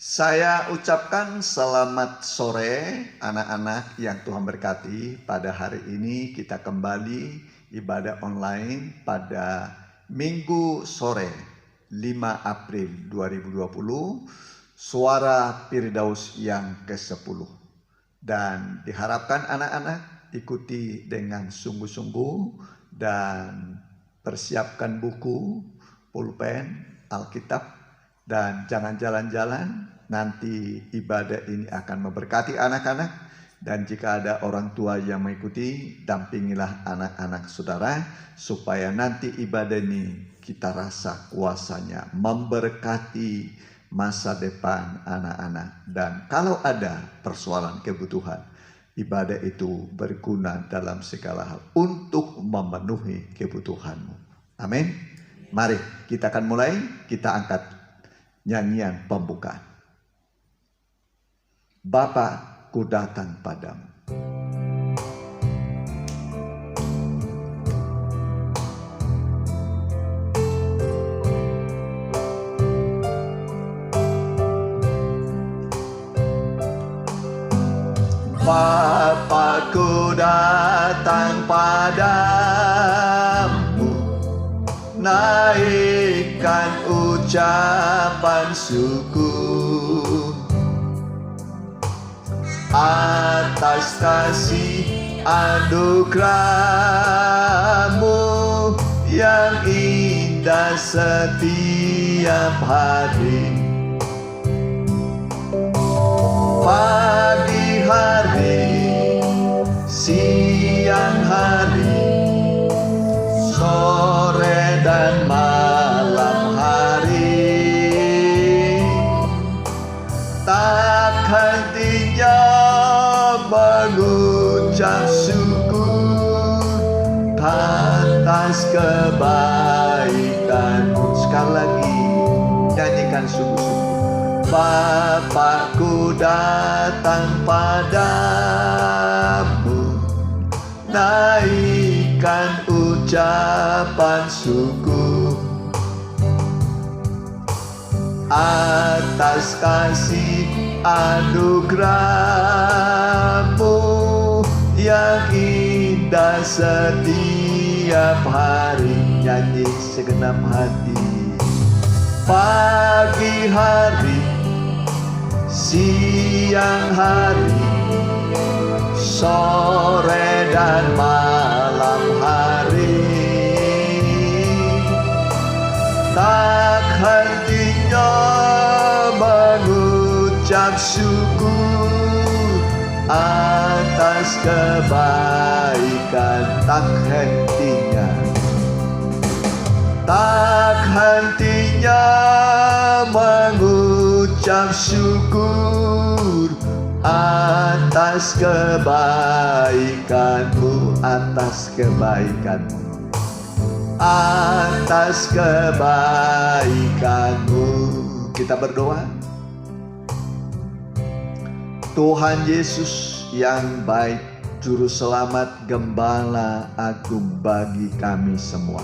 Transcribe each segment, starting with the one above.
Saya ucapkan selamat sore anak-anak yang Tuhan berkati. Pada hari ini kita kembali ibadah online pada Minggu sore 5 April 2020, Suara Firdaus yang ke-10. Dan diharapkan anak-anak ikuti dengan sungguh-sungguh dan persiapkan buku, pulpen, Alkitab, dan jangan jalan-jalan. Nanti ibadah ini akan memberkati anak-anak, dan jika ada orang tua yang mengikuti, dampingilah anak-anak saudara supaya nanti ibadah ini kita rasa kuasanya memberkati masa depan anak-anak. Dan kalau ada persoalan kebutuhan, ibadah itu berguna dalam segala hal untuk memenuhi kebutuhanmu. Amin. Mari kita akan mulai, kita angkat nyanyian pembukaan. Bapa, ku datang padamu. Bapa, ku datang padamu, naikkan ucapan syukur atas kasih anugerah-Mu yang indah setiap hari. Pagi hari, siang hari, sore dan malam hari, tak hentinya mengucap syukur atas kebaikan-Mu. Sekali lagi nyanyikan sungguh-sungguh. Bapakku datang padamu, naikkan ucapan syukur atas kasih anugerah-Mu yang indah setiap hari. Nyanyi segenap hati. Pagi hari, siang hari, sore dan malam hari, tak hentinya mengucap syukur atas kebaikan. Tak hentinya, tak hentinya mengucap syukur atas kebaikan-Mu, atas kebaikan-Mu, atas kebaikan-Mu. Kita berdoa. Tuhan Yesus yang baik, Juru Selamat, Gembala Agung bagi kami semua,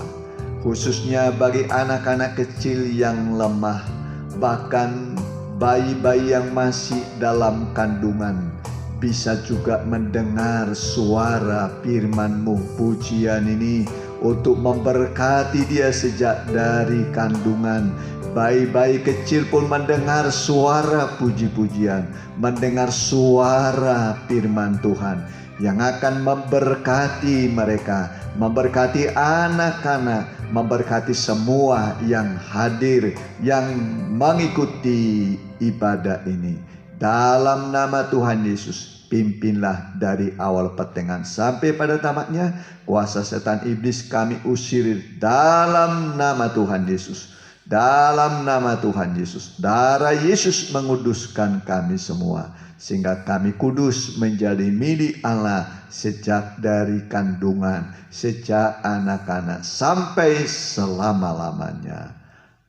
khususnya bagi anak-anak kecil yang lemah, bahkan bayi-bayi yang masih dalam kandungan, bisa juga mendengar suara firman-Mu. Pujian ini untuk memberkati dia sejak dari kandungan. Bayi-bayi kecil pun mendengar suara puji-pujian, mendengar suara firman Tuhan yang akan memberkati mereka, memberkati anak-anak, memberkati semua yang hadir, yang mengikuti ibadah ini. Dalam nama Tuhan Yesus, pimpinlah dari awal pertengahan sampai pada tamatnya. Kuasa setan iblis kami usir dalam nama Tuhan Yesus. Dalam nama Tuhan Yesus, darah Yesus menguduskan kami semua, sehingga kami kudus menjadi milik Allah sejak dari kandungan, sejak anak-anak sampai selama-lamanya.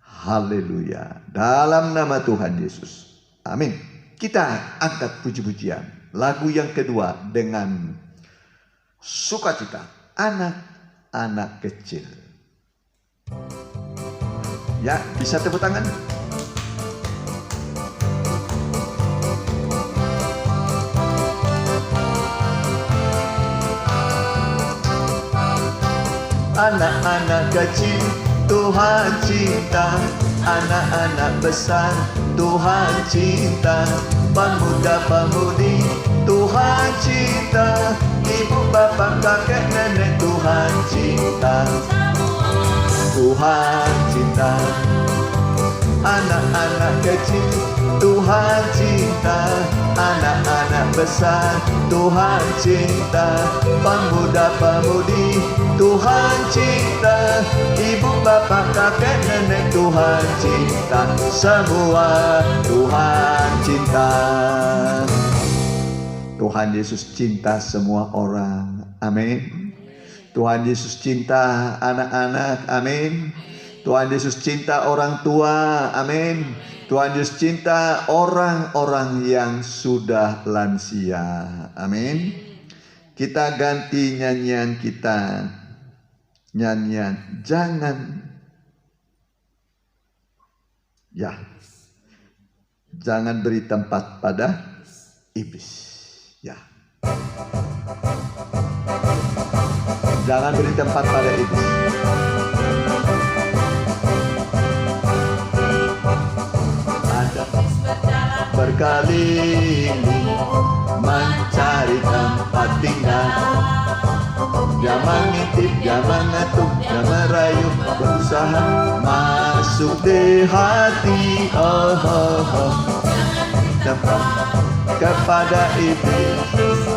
Haleluya. Dalam nama Tuhan Yesus. Amin. Kita angkat puji-pujian. Lagu yang kedua dengan sukacita. Anak-anak kecil. Ya, bisa tepuk tangan. Anak-anak kecil Tuhan cinta, anak-anak besar Tuhan cinta, pemuda-pemudi Tuhan cinta, ibu bapak kakek nenek Tuhan cinta. Tuhan cinta, anak-anak kecil Tuhan cinta, anak-anak besar Tuhan cinta, pemuda-pemudi Tuhan cinta, ibu bapak kakek nenek Tuhan cinta, semua Tuhan cinta. Tuhan Yesus cinta semua orang, amin. Tuhan Yesus cinta anak-anak, amin. Tuhan Yesus cinta orang tua, amin. Tuhan Yesus cinta orang-orang yang sudah lansia, amin. Kita ganti nyanyian kita, nyanyian jangan beri tempat pada iblis, ya. Jangan beri tempat pada iblis. Ada berkeliling mencari tempat tinggal, dia mengintip, dia mengetuk, dia merayu, berusaha masuk di hati. Tempat kepada iblis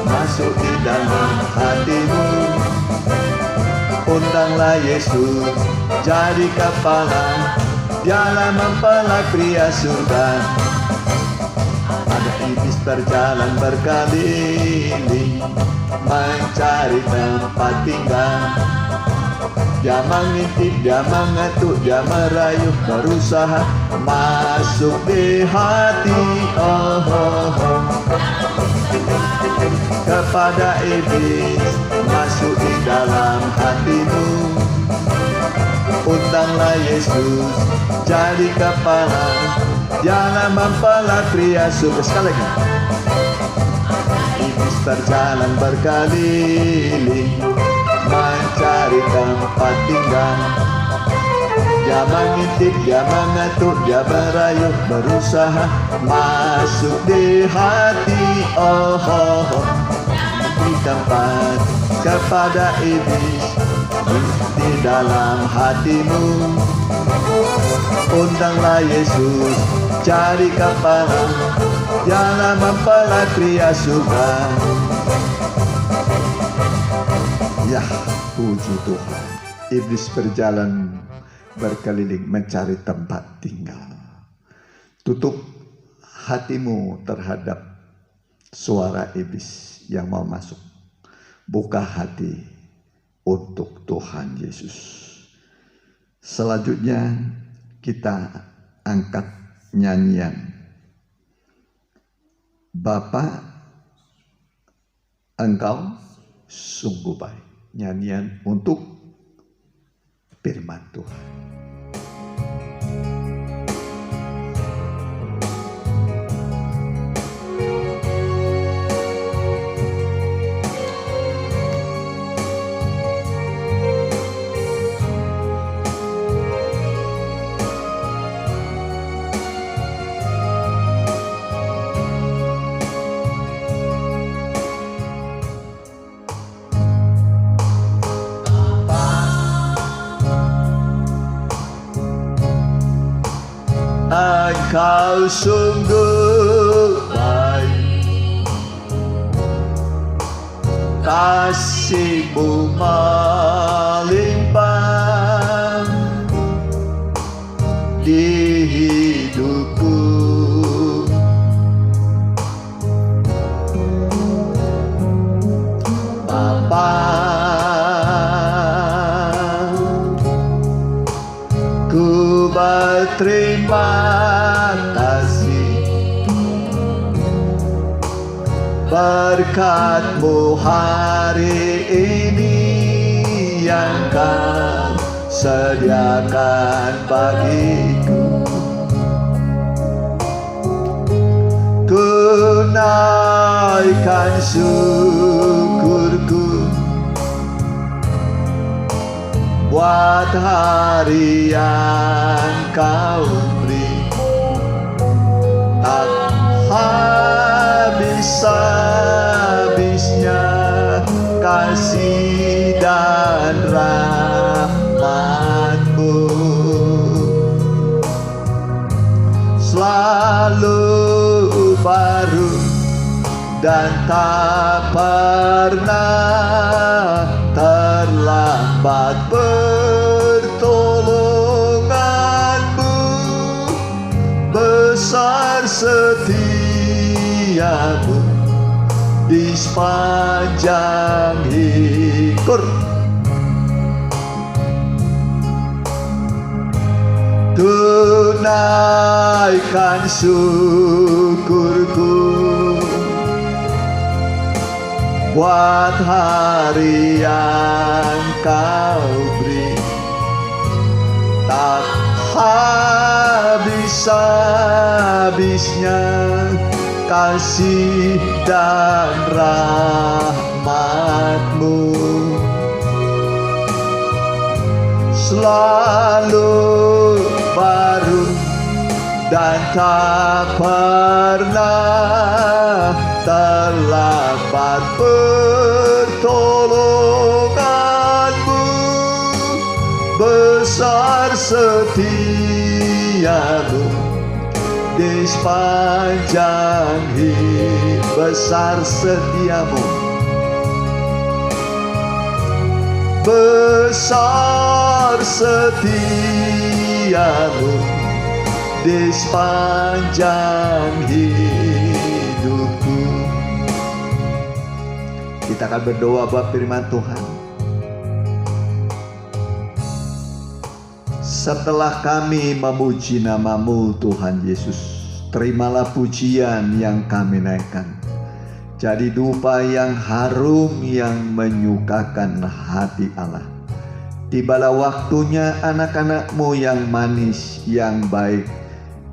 masuk di dalam hatimu. Undanglah Yesus jadi kepala, dialah mempelai pria surga. Ada iblis berjalan berkeliling mencari tempat tinggal, dia mengintip, dia mengetuk, dia merayu, berusaha masuk di hati. Kepada iblis masuk di dalam hatimu. Undanglah Yesus jadi kepala, dialah mempelai pria surga. Sekali lagi. Iblis berjalan berkeliling mencari tempat tinggal, dia mengintip, dia mengetuk, dia merayu, berusaha masuk di hati. Beri tempat kepada iblis di dalam hatimu. Undanglah Yesus jadi kepala, dialah mempelai pria surga. Ya, puji Tuhan. Iblis berjalan berkeliling mencari tempat tinggal. Tutup hatimu terhadap suara iblis yang mau masuk. Buka hati untuk Tuhan Yesus. Selanjutnya kita angkat nyanyian Bapa, Engkau sungguh baik. Nyanyian untuk firman Tuhan. Engkau sungguh baik, kasih-Mu melimpah di hidupku. Bapa, ku berterima kasih berkat-Mu hari ini yang Kau sediakan bagiku. Ku naikkan syukurku buat hari yang kau beri. Tak habis-habisnya kasih dan rahmat-Mu, selalu baru dan tak pernah terlambat. Pertolongan-Mu besar, setia-Mu di sepanjang hidup. Tunaikan syukurku buat hari yang kau beri. Tak habis-habisnya kasih dan rahmat-Mu, selalu baru dan tak pernah terlambat. Pertolongan-Mu besar, setia-Mu di sepanjang hidup. Besar setia-Mu, besar setia-Mu di sepanjang hidupku. Kita akan berdoa buat firman Tuhan. Setelah kami memuji nama-Mu Tuhan Yesus, terimalah pujian yang kami naikkan. Jadi dupa yang harum yang menyukakan hati Allah. Tibalah waktunya anak-anak-Mu yang manis, yang baik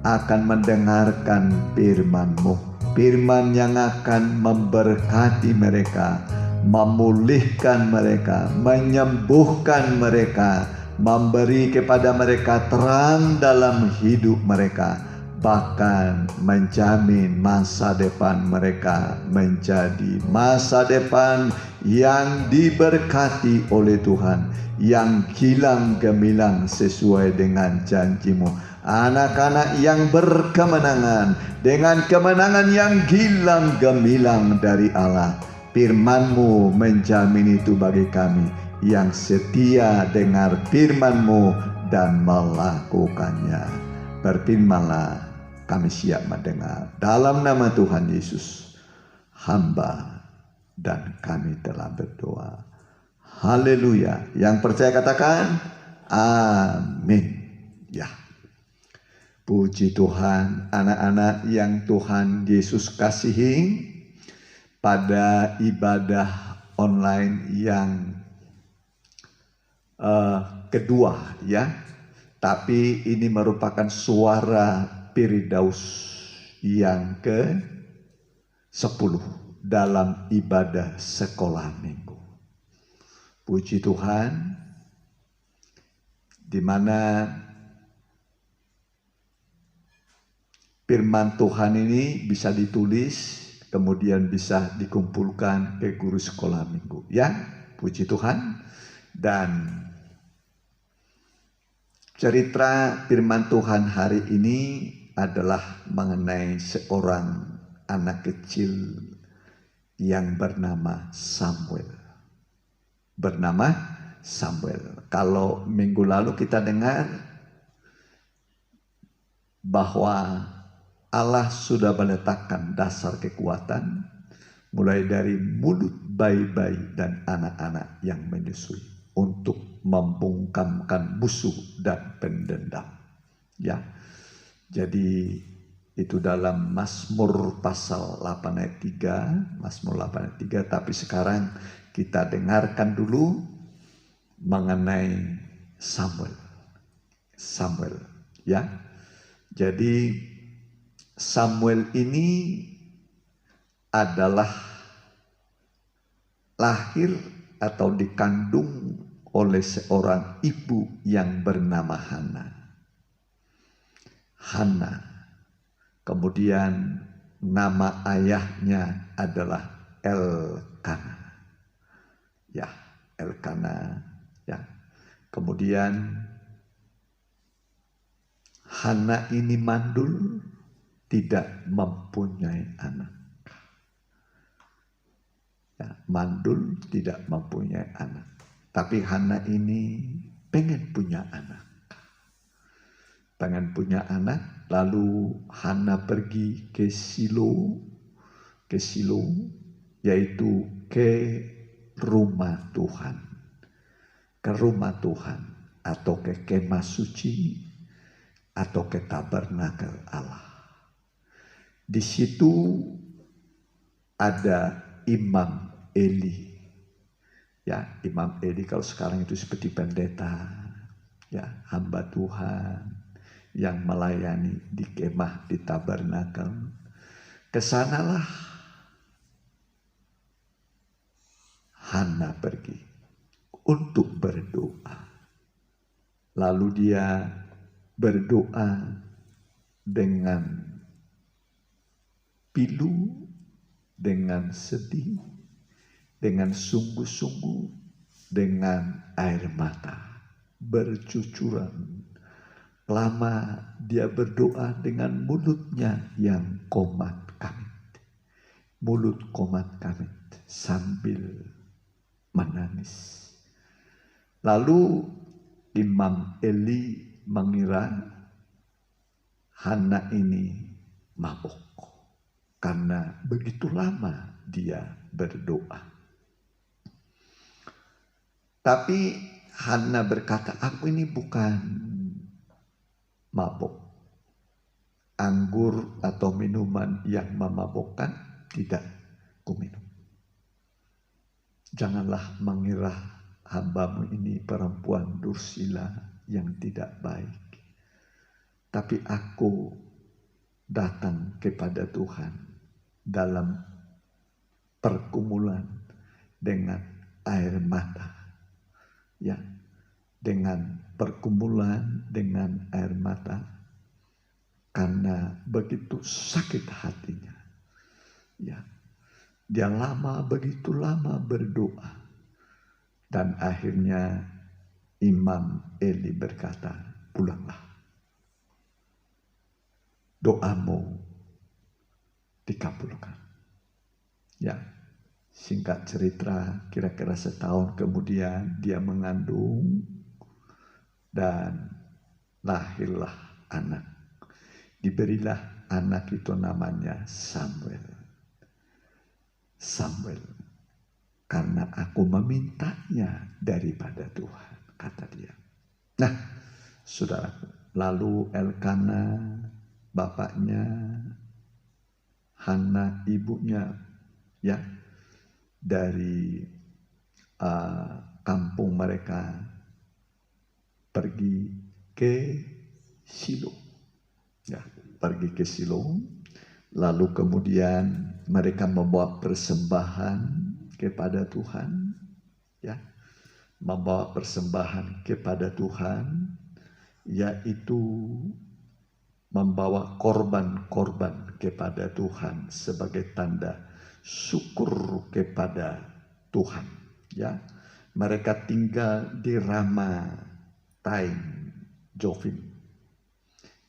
akan mendengarkan firman-Mu. Firman yang akan memberkati mereka, memulihkan mereka, menyembuhkan mereka, memberi kepada mereka terang dalam hidup mereka, bahkan menjamin masa depan mereka menjadi masa depan yang diberkati oleh Tuhan, yang gilang gemilang sesuai dengan janji-Mu. Anak-anak yang berkemenangan dengan kemenangan yang gilang gemilang dari Allah. Firman-Mu menjamin itu bagi kami yang setia dengar firman-Mu dan melakukannya. Berfirmanlah, kami siap mendengar. Dalam nama Tuhan Yesus, hamba dan kami telah berdoa. Haleluya. Yang percaya katakan amin. Ya. Puji Tuhan, anak-anak yang Tuhan Yesus kasihi, pada ibadah online yang kedua ya. Tapi ini merupakan suara Firdaus yang ke-10 dalam ibadah sekolah minggu. Puji Tuhan, di mana firman Tuhan ini bisa ditulis, kemudian bisa dikumpulkan ke guru sekolah minggu. Ya, puji Tuhan. Dan cerita firman Tuhan hari ini adalah mengenai seorang anak kecil yang bernama Samuel. Bernama Samuel. Kalau minggu lalu kita dengar bahwa Allah sudah meletakkan dasar kekuatan mulai dari mulut bayi-bayi dan anak-anak yang menyusui untuk membungkamkan musuh dan pendendam. Ya. Jadi itu dalam Mazmur pasal 8 ayat 3, Mazmur 8 ayat 3, tapi sekarang kita dengarkan dulu mengenai Samuel. Samuel, ya. Jadi Samuel ini adalah lahir atau dikandung oleh seorang ibu yang bernama Hana. Hana. Kemudian nama ayahnya adalah Elkana. Ya, Elkana. Ya. Kemudian Hana ini mandul, tidak mempunyai anak. Ya, mandul tidak mempunyai anak. Tapi Hana ini pengen punya anak. Pengen punya anak, lalu Hana pergi ke Silo, yaitu ke rumah Tuhan. Ke rumah Tuhan, atau ke kemah suci, atau ke tabernakel Allah. Di situ ada Imam Eli. Ya, Imam Eli kalau sekarang itu seperti pendeta, ya, hamba Tuhan yang melayani di kemah, di tabernakel. Kesanalah Hana pergi untuk berdoa. Lalu dia berdoa dengan pilu, dengan sedih, dengan sungguh-sungguh, dengan air mata bercucuran. Lama dia berdoa dengan mulutnya yang komat kamit. Mulut komat kamit sambil menangis. Lalu Imam Eli mengira Hana ini mabuk karena begitu lama dia berdoa. Tapi Hana berkata, aku ini bukan mabuk. Anggur atau minuman yang memabukkan tidak kuminum. Janganlah mengira hambamu ini perempuan dursila yang tidak baik. Tapi aku datang kepada Tuhan dalam pergumulan dengan air mata. Ya, dengan pergumulan dengan air mata. Karena begitu sakit hatinya. Ya, dia begitu lama berdoa. Dan akhirnya Imam Eli berkata, pulanglah. Doamu dikabulkan. Ya, singkat cerita, kira-kira setahun kemudian dia mengandung dan lahirlah anak. Diberilah anak itu namanya Samuel. Samuel. Karena aku memintanya daripada Tuhan, kata dia. Nah, saudaraku, lalu Elkana, bapaknya, Hana, ibunya, ya, dari kampung mereka pergi ke Silo. Ya, pergi ke Silo. Lalu kemudian mereka membawa persembahan kepada Tuhan, ya, membawa persembahan kepada Tuhan, yaitu membawa korban-korban kepada Tuhan sebagai tanda syukur kepada Tuhan. Ya, mereka tinggal di Ramataim Jovim,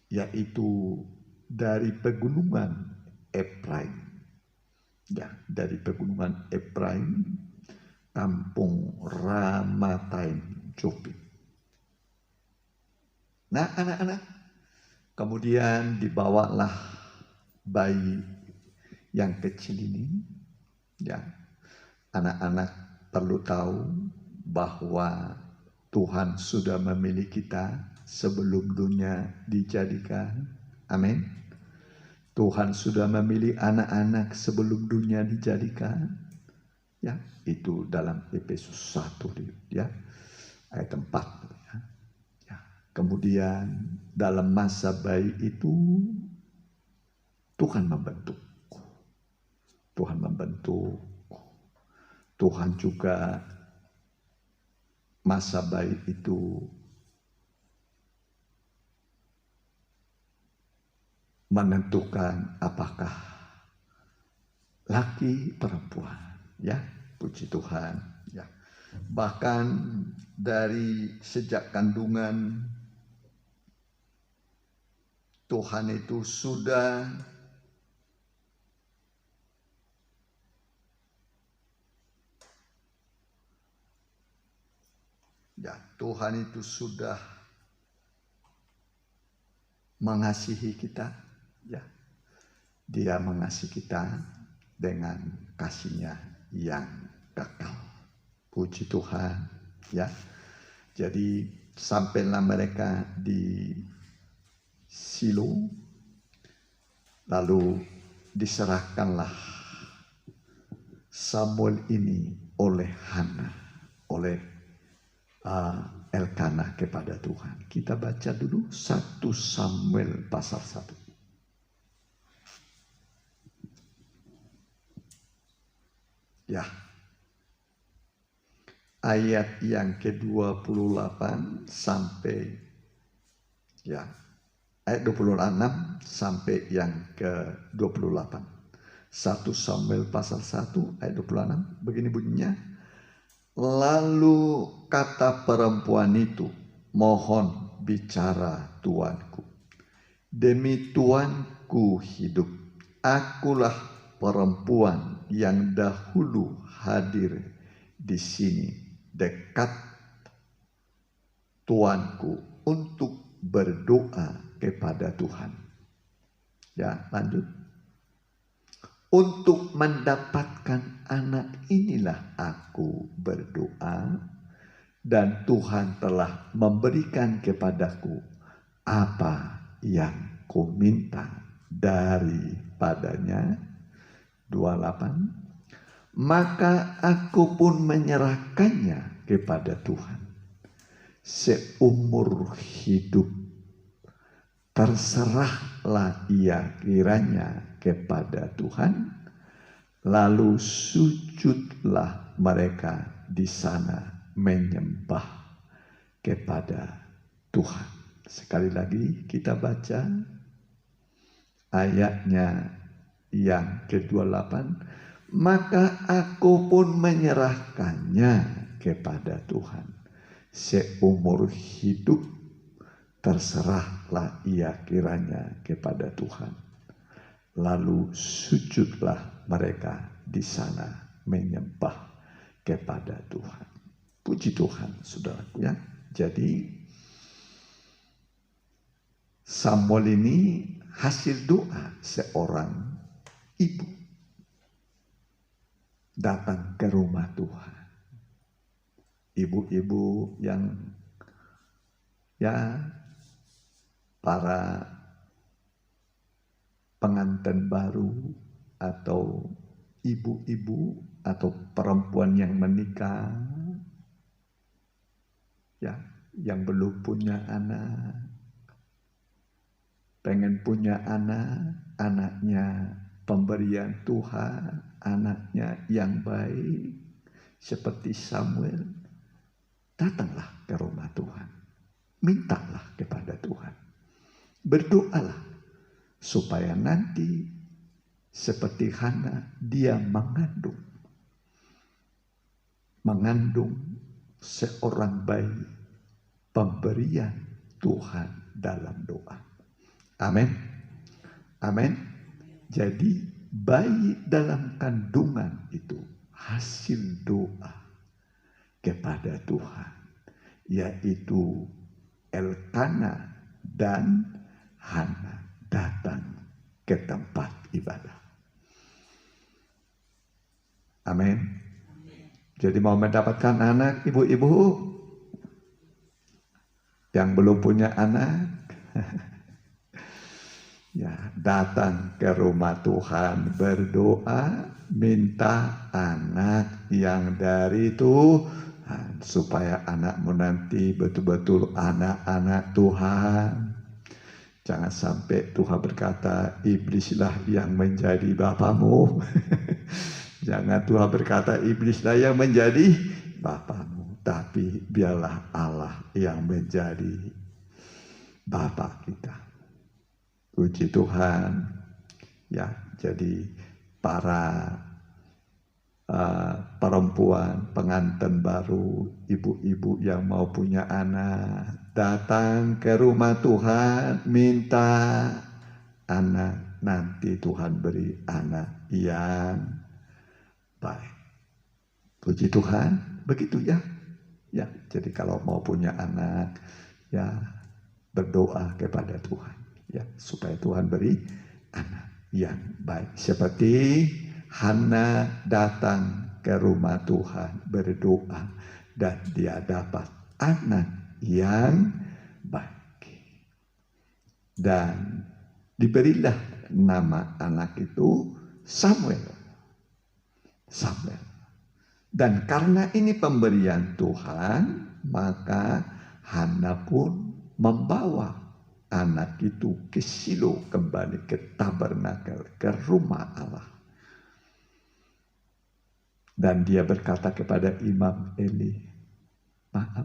yaitu dari pegunungan Efraim. Ya, dari pegunungan Efraim, kampung Ramataim Jovim. Nah, anak-anak, kemudian dibawalah bayi yang kecil ini. Ya, anak-anak perlu tahu bahwa Tuhan sudah memilih kita sebelum dunia dijadikan. Amin. Tuhan sudah memilih anak-anak sebelum dunia dijadikan. Ya, itu dalam Efesus 1, ya, ayat 4. Ya. Ya. Kemudian dalam masa bayi itu Tuhan membentuk. Tuhan membentuk. Tuhan juga masa bayi itu menentukan apakah laki perempuan, ya, puji Tuhan, ya. Bahkan dari sejak kandungan Tuhan itu sudah Tuhan itu sudah mengasihi kita, ya. Dia mengasihi kita dengan kasih-Nya yang kekal. Puji Tuhan, ya. Jadi sampailah mereka di Silo, lalu diserahkanlah Samuel ini oleh Hana, oleh Elkanah kepada Tuhan. Kita baca dulu 1 Samuel pasal 1. Ya. Ayat yang ke-28 sampai ayat 26 sampai yang ke-28. 1 Samuel pasal 1 ayat 26 begini bunyinya. Lalu kata perempuan itu, mohon bicara tuanku. Demi tuanku hidup, akulah perempuan yang dahulu hadir di sini dekat tuanku untuk berdoa kepada Tuhan. Ya, lanjut. Untuk mendapatkan anak inilah aku berdoa, dan Tuhan telah memberikan kepadaku apa yang ku minta daripadanya. 28. Maka aku pun menyerahkannya kepada Tuhan seumur hidup. Terserahlah ia kiranya kepada Tuhan, lalu sujudlah mereka di sana menyembah kepada Tuhan. Sekali lagi kita baca ayatnya yang ke-28. Maka aku pun menyerahkannya kepada Tuhan seumur hidup. Terserahlah ia kiranya kepada Tuhan, lalu sujudlah mereka di sana menyembah kepada Tuhan. Puji Tuhan, saudaraku, ya. Jadi Samuel ini hasil doa seorang ibu datang ke rumah Tuhan. Ibu-ibu yang para pengantin baru atau ibu-ibu atau perempuan yang menikah, yang belum punya anak, pengen punya anak, anaknya pemberian Tuhan, anaknya yang baik seperti Samuel, datanglah ke rumah Tuhan, mintalah kepada Tuhan. Berdoalah supaya nanti seperti Hana dia mengandung seorang bayi pemberian Tuhan dalam doa. Amin. Amin. Jadi bayi dalam kandungan itu hasil doa kepada Tuhan, yaitu Elkanah dan Hana datang ke tempat ibadah. Amin. Jadi mau mendapatkan anak, ibu-ibu yang belum punya anak, datang ke rumah Tuhan, berdoa, minta anak yang dari Tuhan, supaya anakmu nanti betul-betul anak-anak Tuhan. Jangan sampai Tuhan berkata, iblislah yang menjadi bapamu. Jangan Tuhan berkata, iblislah yang menjadi bapamu. Tetapi biarlah Allah yang menjadi Bapa kita. Puji Tuhan. Ya, jadi para perempuan pengantin baru, ibu-ibu yang mau punya anak, datang ke rumah Tuhan, minta anak, nanti Tuhan beri anak yang baik. Puji Tuhan, begitu ya. Ya, jadi kalau mau punya anak, ya berdoa kepada Tuhan, ya supaya Tuhan beri anak yang baik. Seperti Hana datang ke rumah Tuhan berdoa dan dia dapat anak yang baik. Dan diberilah nama anak itu Samuel. Samuel. Dan karena ini pemberian Tuhan, maka Hana pun membawa anak itu ke Shilo, kembali ke tabernakel, ke rumah Allah. Dan dia berkata kepada Imam Eli, maaf,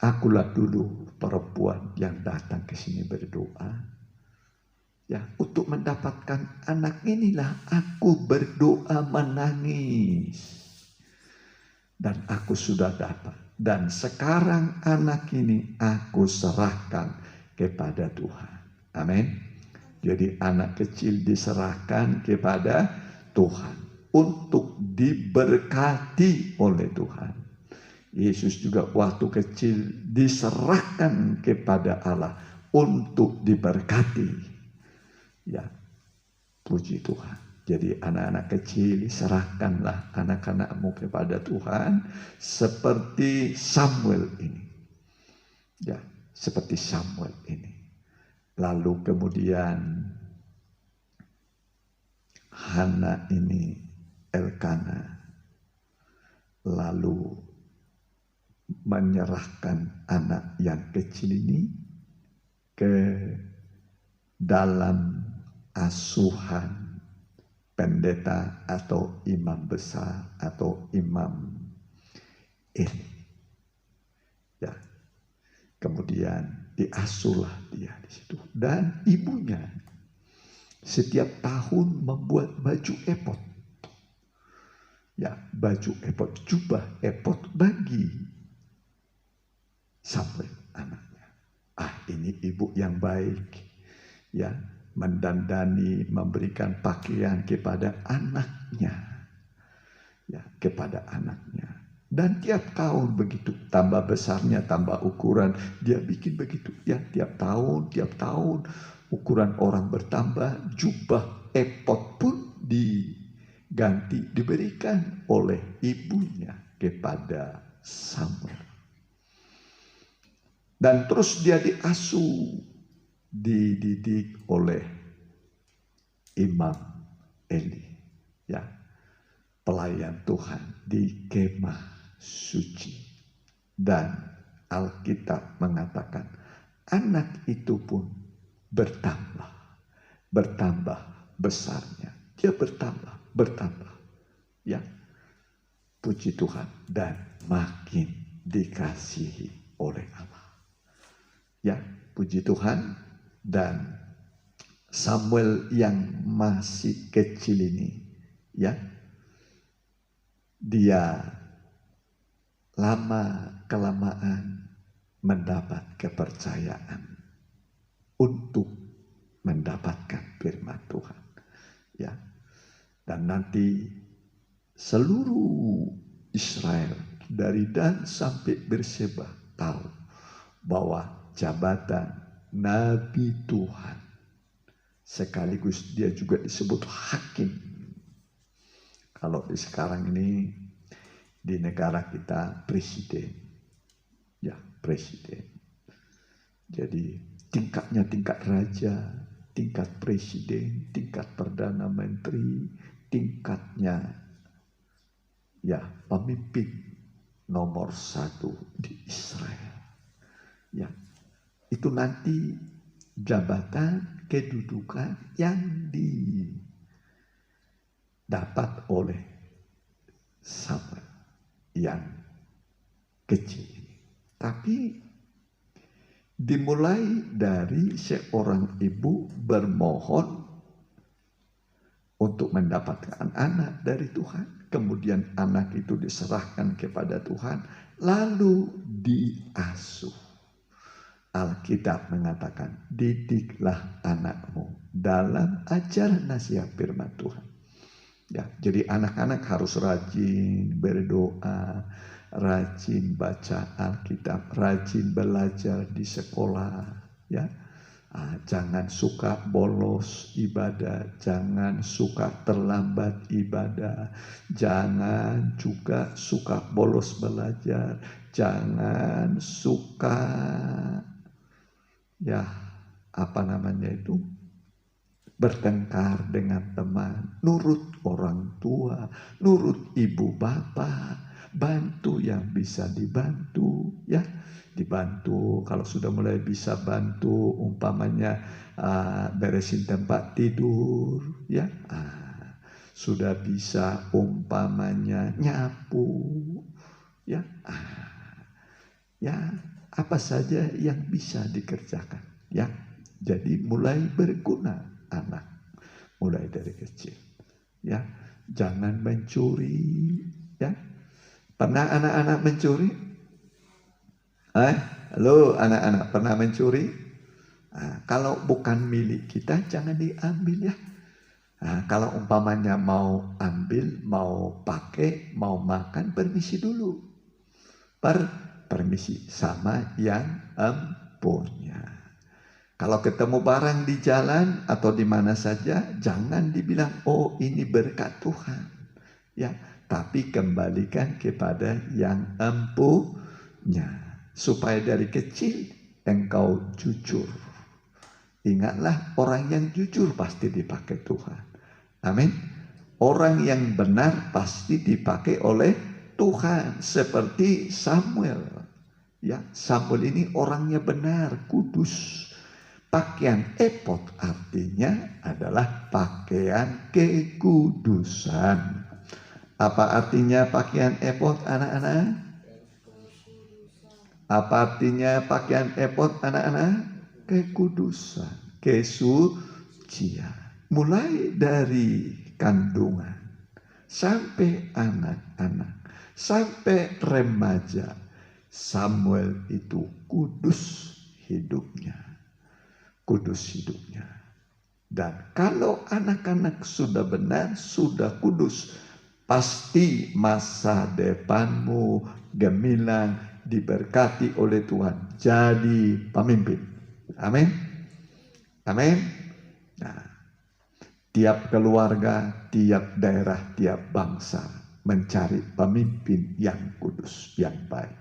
akulah dulu perempuan yang datang ke sini berdoa. Ya, untuk mendapatkan anak inilah aku berdoa menangis. Dan aku sudah dapat. Dan sekarang anak ini aku serahkan kepada Tuhan. Amin. Jadi anak kecil diserahkan kepada Tuhan untuk diberkati oleh Tuhan. Yesus juga waktu kecil diserahkan kepada Allah untuk diberkati. Ya, puji Tuhan. Jadi anak-anak kecil, serahkanlah anak-anakmu kepada Tuhan seperti Samuel ini. Ya, seperti Samuel ini. Lalu kemudian Hana ini, Elkana, lalu menyerahkan anak yang kecil ini ke dalam asuhan pendeta atau imam besar atau imam Eli. Ya. Kemudian diasuhlah dia di situ. Dan ibunya setiap tahun membuat baju efod. Ya, baju efod, jubah efod bagi Samuel anaknya. Ini ibu yang baik. Ya, mendandani, memberikan pakaian kepada anaknya. Ya, kepada anaknya. Dan tiap tahun begitu, tambah besarnya, tambah ukuran, dia bikin begitu. Ya, tiap tahun ukuran orang bertambah, jubah efod pun diganti, diberikan oleh ibunya kepada Samuel. Dan terus dia diasuh, dididik oleh Imam Eli, ya, pelayan Tuhan di kemah suci. Dan Alkitab mengatakan anak itu pun bertambah besarnya. Dia bertambah, ya, puji Tuhan, dan makin dikasihi oleh Allah. Ya, puji Tuhan. Dan Samuel yang masih kecil ini, ya, dia lama-kelamaan mendapat kepercayaan untuk mendapatkan firman Tuhan. Ya. Dan nanti seluruh Israel dari Dan sampai Berseba tahu bahwa jabatan Nabi Tuhan sekaligus dia juga disebut hakim. Kalau di sekarang ini di negara kita presiden, ya presiden. Jadi tingkatnya tingkat raja, tingkat presiden, tingkat perdana menteri, tingkatnya ya pemimpin nomor 1 di Israel. Ya, itu nanti jabatan kedudukan yang didapat oleh Samuel yang kecil ini. Tapi dimulai dari seorang ibu bermohon untuk mendapatkan anak dari Tuhan. Kemudian anak itu diserahkan kepada Tuhan, lalu diasuh. Alkitab mengatakan, didiklah anakmu dalam ajaran nasihat firman Tuhan. Ya, jadi anak-anak harus rajin berdoa, rajin baca Alkitab, rajin belajar di sekolah. Ya, jangan suka bolos ibadah, jangan suka terlambat ibadah, jangan juga suka bolos belajar, jangan suka bertengkar dengan teman, nurut orang tua, nurut ibu bapak, bantu yang bisa dibantu, ya. Dibantu kalau sudah mulai bisa bantu, umpamanya beresin tempat tidur, ya. Sudah bisa umpamanya nyapu, ya. Ya, apa saja yang bisa dikerjakan, ya. Jadi mulai berguna anak mulai dari kecil, ya. Jangan mencuri, ya. Pernah anak-anak mencuri? Halo anak-anak, pernah mencuri? Kalau bukan milik kita jangan diambil, ya. Kalau umpamanya mau ambil, mau pakai, mau makan, permisi dulu. Permisi sama yang punya. Kalau ketemu barang di jalan atau di mana saja, jangan dibilang, oh ini berkat Tuhan, ya. Tapi kembalikan kepada yang punya, supaya dari kecil engkau jujur. Ingatlah, orang yang jujur pasti dipakai Tuhan. Amin. Orang yang benar pasti dipakai oleh Tuhan, seperti Samuel. Ya, Samuel ini orangnya benar, kudus. Pakaian efod artinya adalah pakaian kekudusan. Apa artinya pakaian efod, anak-anak? Apa artinya pakaian efod, anak-anak? Kekudusan, kesucian. Mulai dari kandungan sampai anak-anak, sampai remaja, Samuel itu kudus hidupnya. Kudus hidupnya. Dan kalau anak-anak sudah benar, sudah kudus, pasti masa depanmu gemilang, diberkati oleh Tuhan, jadi pemimpin. Amin. Amin. Nah, tiap keluarga, tiap daerah, tiap bangsa mencari pemimpin yang kudus, yang baik.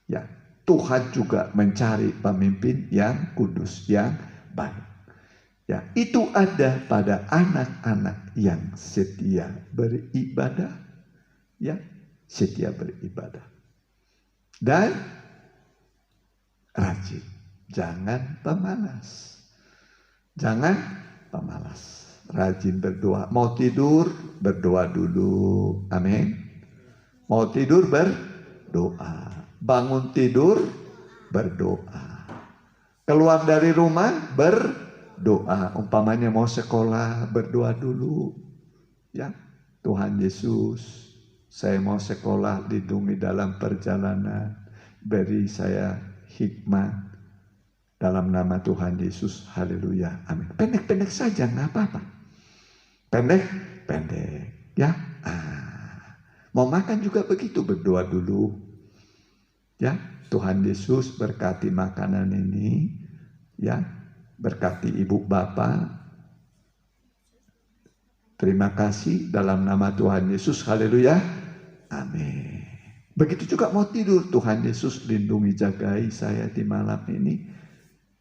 Ya, Tuhan juga mencari pemimpin yang kudus, yang baik. Ya, itu ada pada anak-anak yang setia beribadah, ya, setia beribadah. Dan rajin, jangan pemalas. Jangan pemalas. Rajin berdoa. Mau tidur, berdoa dulu. Amin. Mau tidur, berdoa. Bangun tidur, berdoa. Keluar dari rumah, berdoa. Umpamanya mau sekolah, berdoa dulu. Ya, Tuhan Yesus, saya mau sekolah, lindungi dalam perjalanan. Beri saya hikmat. Dalam nama Tuhan Yesus, haleluya, amin. Pendek-pendek saja, nggak apa-apa. Pendek, ya. Mau makan juga begitu, berdoa dulu. Ya, Tuhan Yesus berkati makanan ini, ya, berkati ibu bapak. Terima kasih dalam nama Tuhan Yesus, haleluya, amin. Begitu juga mau tidur, Tuhan Yesus lindungi, jagai saya di malam ini,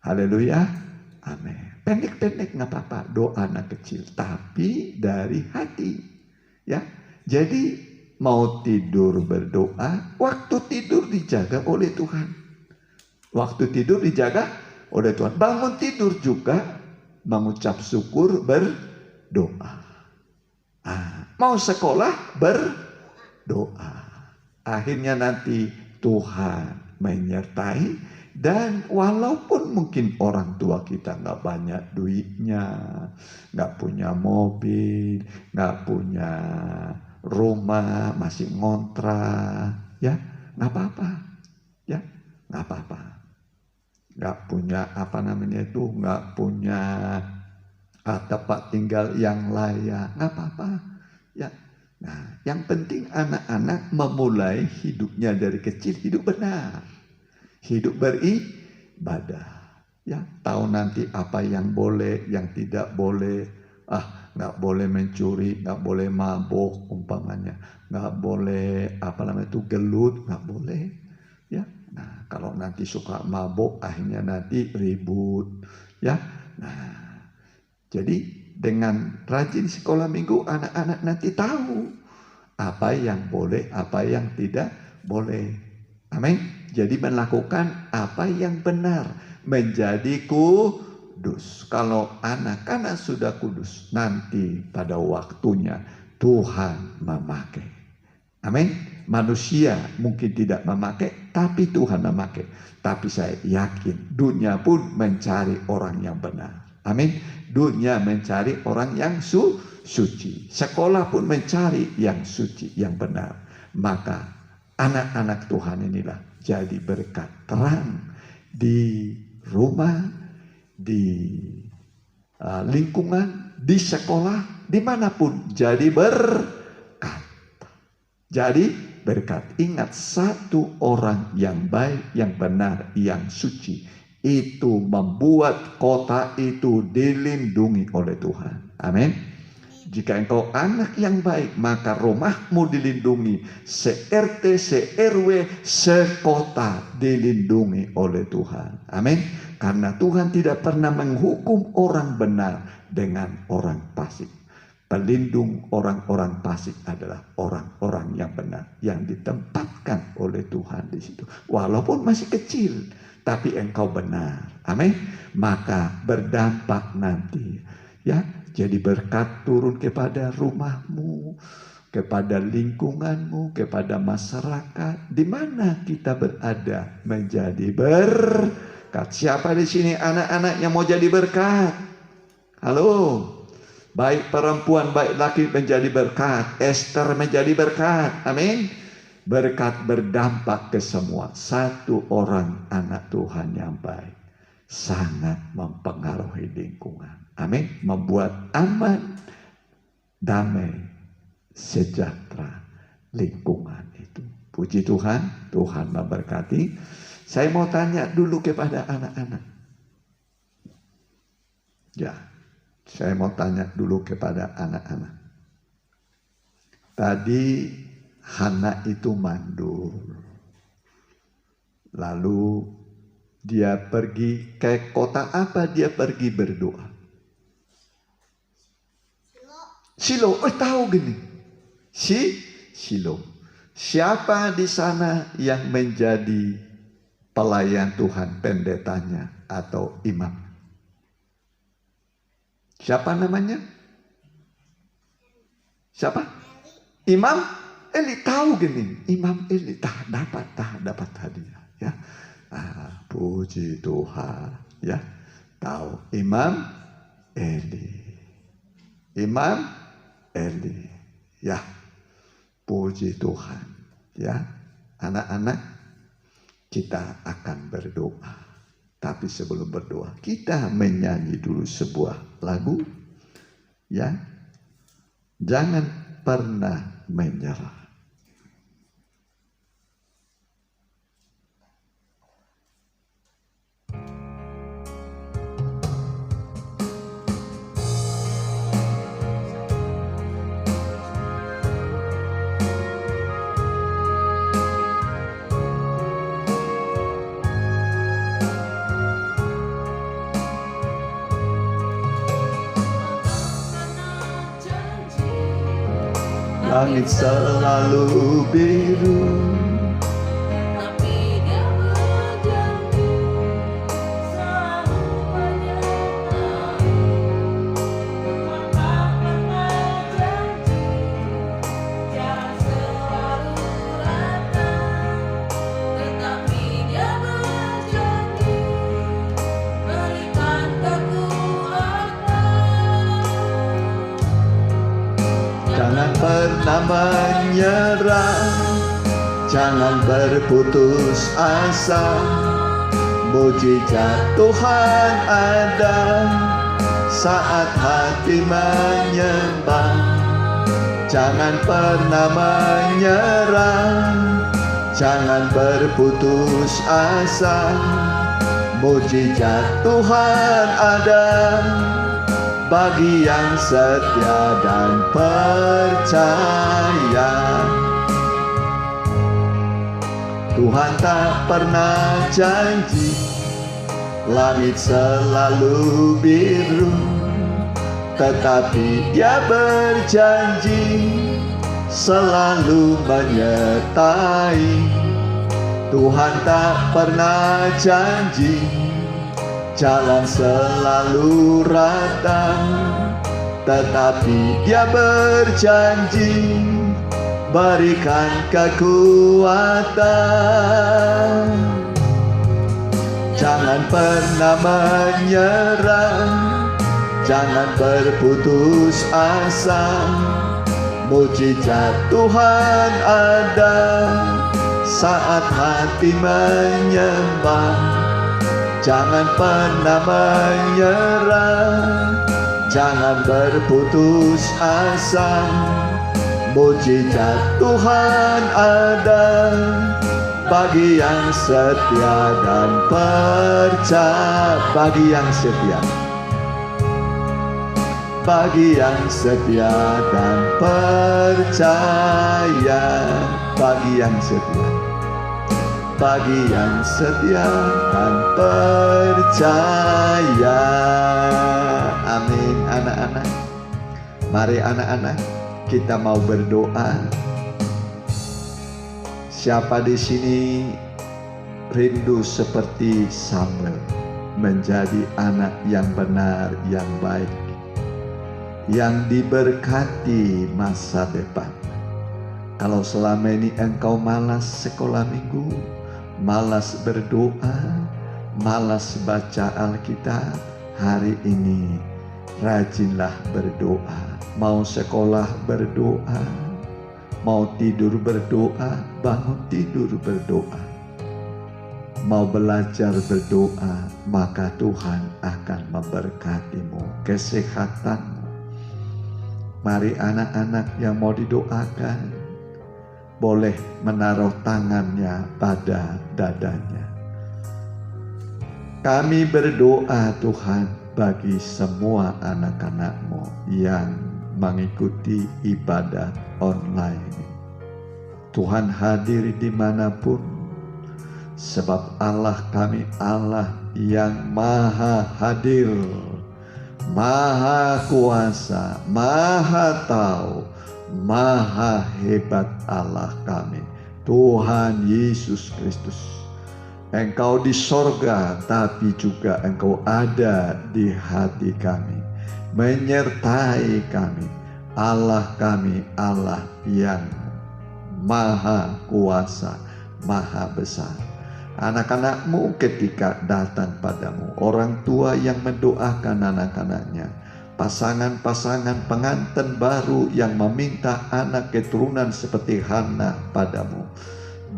haleluya, amin. Pendek-pendek nggak apa-apa, doa anak kecil, tapi dari hati, ya. Jadi mau tidur berdoa, waktu tidur dijaga oleh Tuhan. Waktu tidur dijaga oleh Tuhan. Bangun tidur juga mengucap syukur, berdoa. Mau sekolah, berdoa. Akhirnya nanti Tuhan menyertai. Dan walaupun mungkin orang tua kita nggak banyak duitnya, nggak punya mobil, nggak punya rumah, masih ngontrak, ya nggak apa-apa, ya nggak apa-apa. Nggak punya nggak punya tempat tinggal yang layak, nggak apa-apa, ya. Nah, yang penting anak-anak memulai hidupnya dari kecil, hidup benar. Hidup beribadah, ya tahu nanti apa yang boleh, yang tidak boleh. Nggak boleh mencuri, nggak boleh mabuk umpamanya, nggak boleh gelut, nggak boleh, ya. Nah kalau nanti suka mabuk, akhirnya nanti ribut, ya. Nah jadi dengan rajin sekolah minggu, anak-anak nanti tahu apa yang boleh, apa yang tidak boleh. Amin. Jadi melakukan apa yang benar, menjadi kudus. Kalau anak-anak sudah kudus, nanti pada waktunya Tuhan memakai. Amin. Manusia mungkin tidak memakai, tapi Tuhan memakai. Tapi saya yakin dunia pun mencari orang yang benar. Amin. Dunia mencari orang yang suci. Sekolah pun mencari yang suci, yang benar. Maka anak-anak Tuhan inilah jadi berkat terang di rumah, di lingkungan, di sekolah, dimanapun jadi berkat. Jadi berkat. Ingat, satu orang yang baik, yang benar, yang suci, itu membuat kota itu dilindungi oleh Tuhan. Amin. Jika engkau anak yang baik, maka rumahmu dilindungi, se-RT, se-RW, sekota dilindungi oleh Tuhan. Amin. Karena Tuhan tidak pernah menghukum orang benar dengan orang fasik. Pelindung orang-orang fasik adalah orang-orang yang benar, yang ditempatkan oleh Tuhan di situ. Walaupun masih kecil, tapi engkau benar. Amin. Maka berdampak nanti, ya. Jadi berkat turun kepada rumahmu, kepada lingkunganmu, kepada masyarakat. Di mana kita berada menjadi berkat. Siapa di sini anak-anak yang mau jadi berkat? Halo. Baik perempuan, baik laki menjadi berkat. Esther menjadi berkat. Amin. Berkat berdampak ke semua. Satu orang anak Tuhan yang baik sangat mempengaruhi lingkungan. Amin. Membuat aman, damai, sejahtera lingkungan itu. Puji Tuhan, Tuhan memberkati. Saya mau tanya dulu kepada anak-anak. Ya, saya mau tanya dulu kepada anak-anak. Tadi Hana itu mandul. Lalu dia pergi ke kota apa? Dia pergi berdoa. Silo, tahu gini. Silo. Siapa di sana yang menjadi pelayan Tuhan, pendetanya atau imam? Siapa namanya? Siapa? Imam Eli. Tahu gini. Imam Eli dapat hadiah, ya. Puji Tuhan, ya. Tahu Imam Eli. Imam Eli, ya. Puji Tuhan, ya. Anak-anak, kita akan berdoa. Tapi sebelum berdoa, kita menyanyi dulu sebuah lagu, ya. Jangan pernah menyerah. Langit selalu biru, tapi Dia berjanji selalu menyertai. Maka pernah janji Dia selalu datang Jangan pernah menyerah, jangan berputus asa. Mujizat Tuhan ada saat hati menyembah. Jangan pernah menyerah, jangan berputus asa. Mujizat Tuhan ada bagi yang setia dan percaya. Tuhan tak pernah janji langit selalu biru, tetapi Dia berjanji selalu menyertai. Tuhan tak pernah janji jalan selalu rata, tetapi Dia berjanji berikan kekuatan. Jangan pernah menyerah, jangan berputus asa. Mujizat Tuhan ada saat hati menyembah. Jangan pernah menyerah, jangan berputus asa. Mujizat Tuhan ada bagi yang setia dan percaya. Bagi yang setia, bagi yang setia dan percaya. Bagi yang setia, bagi yang setia dan percaya. Amin. Anak-anak, mari anak-anak, kita mau berdoa. Siapa di sini rindu seperti Samuel, menjadi anak yang benar, yang baik, yang diberkati masa depan? Kalau selama ini engkau malas sekolah minggu, malas berdoa, malas baca Alkitab, hari ini rajinlah berdoa. Mau sekolah berdoa, mau tidur berdoa, bangun tidur berdoa. Mau belajar berdoa, maka Tuhan akan memberkatimu, kesehatanmu. Mari anak-anak yang mau didoakan, boleh menaruh tangannya pada dadanya. Kami berdoa Tuhan bagi semua anak-anak-Mu yang mengikuti ibadah online. Tuhan hadir dimanapun, sebab Allah kami Allah yang maha hadir, maha kuasa, maha tahu, maha hebat Allah kami, Tuhan Yesus Kristus. Engkau di sorga, tapi juga Engkau ada di hati kami, menyertai kami. Allah kami, Allah yang maha kuasa, maha besar. Anak-anak-Mu ketika datang padamu, orang tua yang mendoakan anak-anaknya, pasangan-pasangan pengantin baru yang meminta anak keturunan seperti Hana padamu,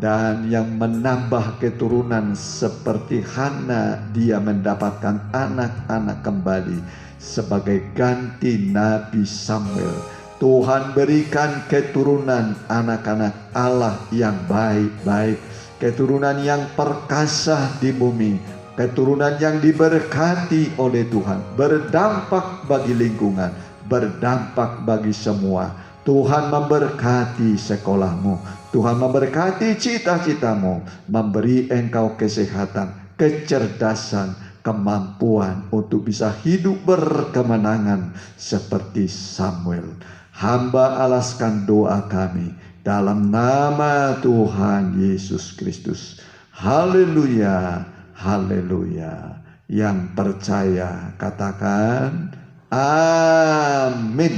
dan yang menambah keturunan seperti Hana, dia mendapatkan anak-anak kembali sebagai ganti Nabi Samuel. Tuhan berikan keturunan anak-anak Allah yang baik-baik, keturunan yang perkasa di bumi, keturunan yang diberkati oleh Tuhan, berdampak bagi lingkungan, berdampak bagi semua. Tuhan memberkati sekolahmu, Tuhan memberkati cita-citamu, memberi engkau kesehatan, kecerdasan, kemampuan untuk bisa hidup berkemenangan seperti Samuel. Hamba alaskan doa kami dalam nama Tuhan Yesus Kristus. Haleluya. Haleluya. Yang percaya katakan amin.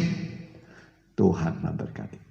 Tuhan memberkati.